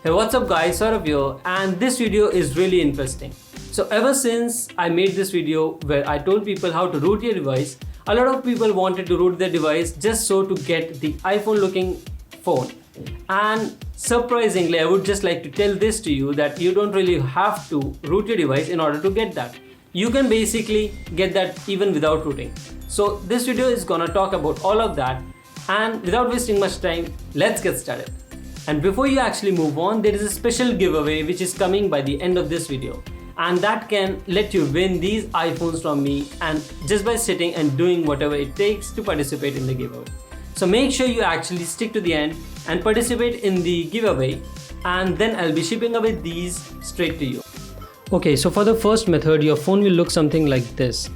Hey, what's up guys, Saurav here, and this video is really interesting. So ever since I made this video where I told people how to root your device, a lot of people wanted to root their device just so to get the iPhone looking phone. And surprisingly, I would just like to tell this to you that you don't really have to root your device in order to get that. You can basically get that even without rooting. So this video is gonna talk about all of that, and without wasting much time, let's get started. And before you actually move on, there is a special giveaway which is coming by the end of this video, and that can let you win these iPhones from me, and just by sitting and doing whatever it takes to participate in the giveaway. So make sure you actually stick to the end and participate in the giveaway, and then I'll be shipping away these straight to you. Okay, so for the first method, your phone will look something like this,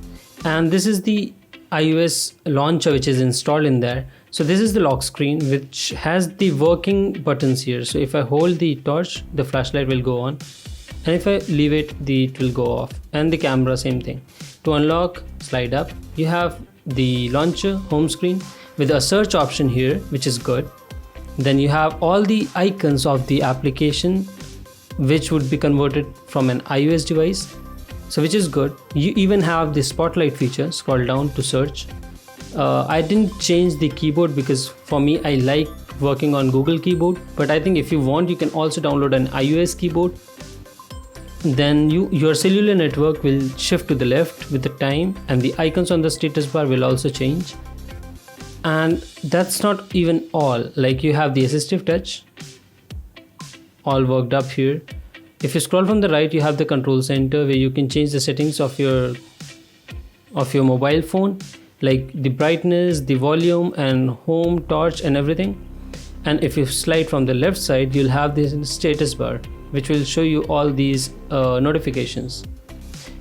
and this is the iOS launcher which is installed in there. So this is the lock screen which has the working buttons here. So if I hold the torch, the flashlight will go on, and if I leave it, it will go off. And the camera, same thing. To unlock, slide up. You have the launcher home screen with a search option here, which is good. Then you have all the icons of the application which would be converted from an iOS device, so which is good. You even have the spotlight feature. Scroll down to search. I didn't change the keyboard because for me I like working on Google keyboard, but I think if you want you can also download an iOS keyboard. Then your cellular network will shift to the left with the time, and the icons on the status bar will also change. And that's not even all. Like, you have the assistive touch all worked up here. If you scroll from the right, you have the control center where you can change the settings of your mobile phone, like the brightness, the volume, and home, torch, and everything. And if you slide from the left side, you'll have this status bar which will show you all these notifications.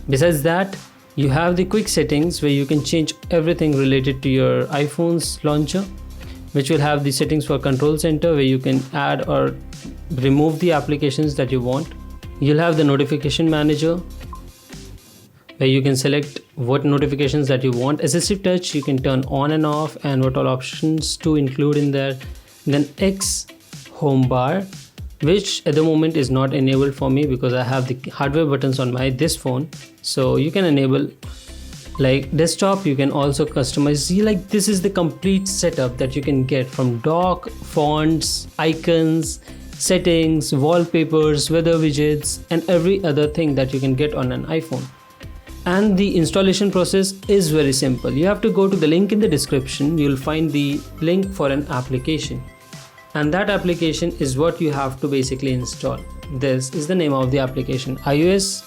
Besides that, you have the quick settings where you can change everything related to your iPhone's launcher, which will have the settings for control center where you can add or remove the applications that you want. You'll have the notification manager where you can select what notifications that you want. Assistive touch, you can turn on and off, and what all options to include in there. Then X home bar, which at the moment is not enabled for me because I have the hardware buttons on this phone. So you can enable. Like desktop, you can also customize. See, like, this is the complete setup that you can get from dock, fonts, icons, settings, wallpapers, weather widgets, and every other thing that you can get on an iPhone. And the installation process is very simple. You have to go to the link in the description. You'll find the link for an application, and that application is what you have to basically install. This is the name of the application, iOS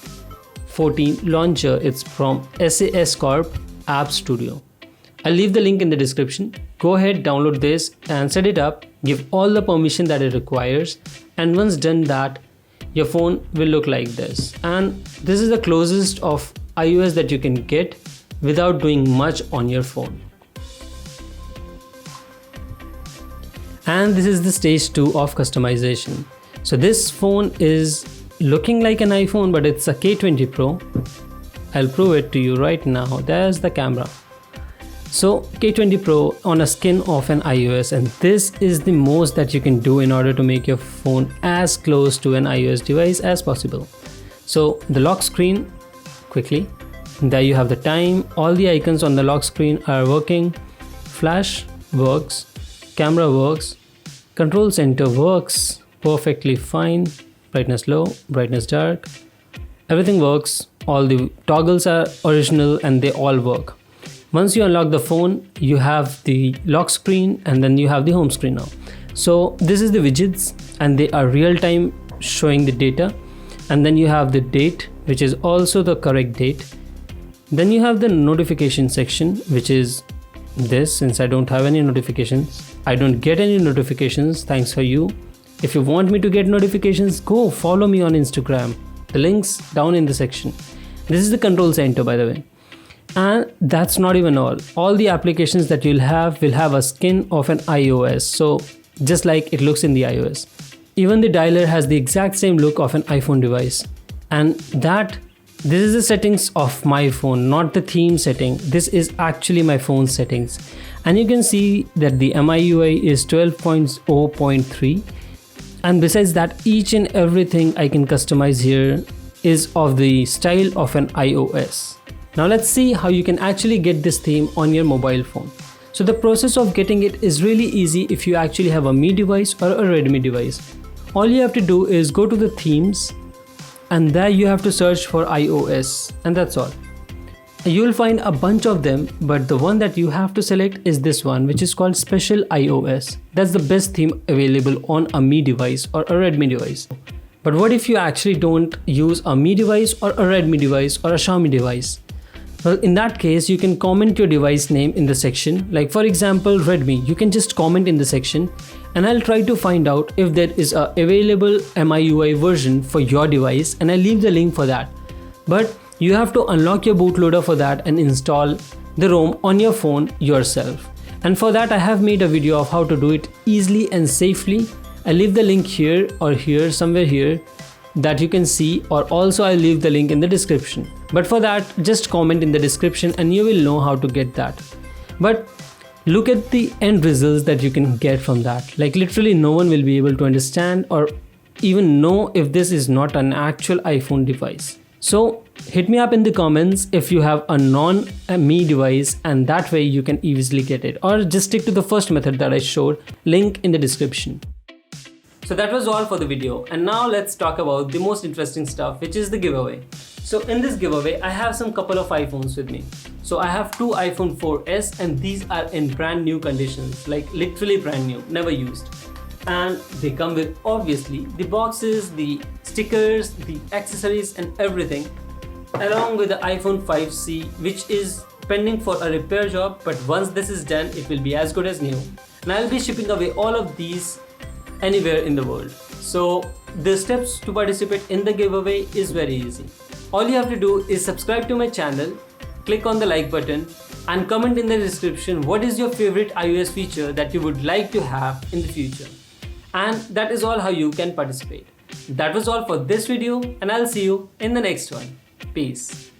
14 launcher. It's from SAS Corp App Studio. I'll leave the link in the description. Go ahead, download this and set it up. Give all the permission that it requires, and once done that, your phone will look like this. And this is the closest of iOS that you can get without doing much on your phone. And this is the stage 2 of customization. So this phone is looking like an iPhone, but it's a K20 Pro. I'll prove it to you right now. There's the camera. So K20 Pro on a skin of an iOS, and this is the most that you can do in order to make your phone as close to an iOS device as possible. So the lock screen, quickly, there you have the time. All the icons on the lock screen are working. Flash works, camera works, control center works perfectly fine. Brightness low, brightness dark, everything works. All the toggles are original and they all work. Once you unlock the phone, you have the lock screen, and then you have the home screen now. So this is the widgets, and they are real time showing the data. And then you have the date, which is also the correct date. Then you have the notification section, which is this. Since I don't have any notifications, I don't get any notifications, thanks for you. If you want me to get notifications, go follow me on Instagram. The link's down in the section. This is the control center, by the way. And that's not even all. All the applications that you'll have will have a skin of an iOS. So just like it looks in the iOS. Even the dialer has the exact same look of an iPhone device. And this is the settings of my phone, not the theme setting. This is actually my phone settings. And you can see that the MIUI is 12.0.3. And besides that, each and everything I can customize here is of the style of an iOS. Now let's see how you can actually get this theme on your mobile phone. So the process of getting it is really easy if you actually have a Mi device or a Redmi device. All you have to do is go to the themes, and there you have to search for iOS, and that's all. You will find a bunch of them, but the one that you have to select is this one, which is called Special iOS. That's the best theme available on a Mi device or a Redmi device. But what if you actually don't use a Mi device or a Redmi device or a Xiaomi device? Well, in that case, you can comment your device name in the section. Like for example, Redmi, you can just comment in the section and I'll try to find out if there is a available MIUI version for your device, and I'll leave the link for that. But you have to unlock your bootloader for that and install the ROM on your phone yourself. And for that, I have made a video of how to do it easily and safely. I'll leave the link here or here, somewhere here, that you can see, or also I'll leave the link in the description. But for that, just comment in the description and you will know how to get that. But look at the end results that you can get from that. Like literally no one will be able to understand or even know if this is not an actual iPhone device. So hit me up in the comments if you have a non-Mi device, and that way you can easily get it, or just stick to the first method that I showed, link in the description. So that was all for the video, and now let's talk about the most interesting stuff, which is the giveaway. So in this giveaway, I have some couple of iPhones with me. So I have two iPhone 4S, and these are in brand new conditions, like literally brand new, never used. And they come with obviously the boxes, the stickers, the accessories and everything, along with the iPhone 5C, which is pending for a repair job, but once this is done, it will be as good as new. And I'll be shipping away all of these anywhere in the world. So the steps to participate in the giveaway is very easy. All you have to do is subscribe to my channel, click on the like button and comment in the description what is your favorite iOS feature that you would like to have in the future. And that is all how you can participate. That was all for this video, and I'll see you in the next one. Peace.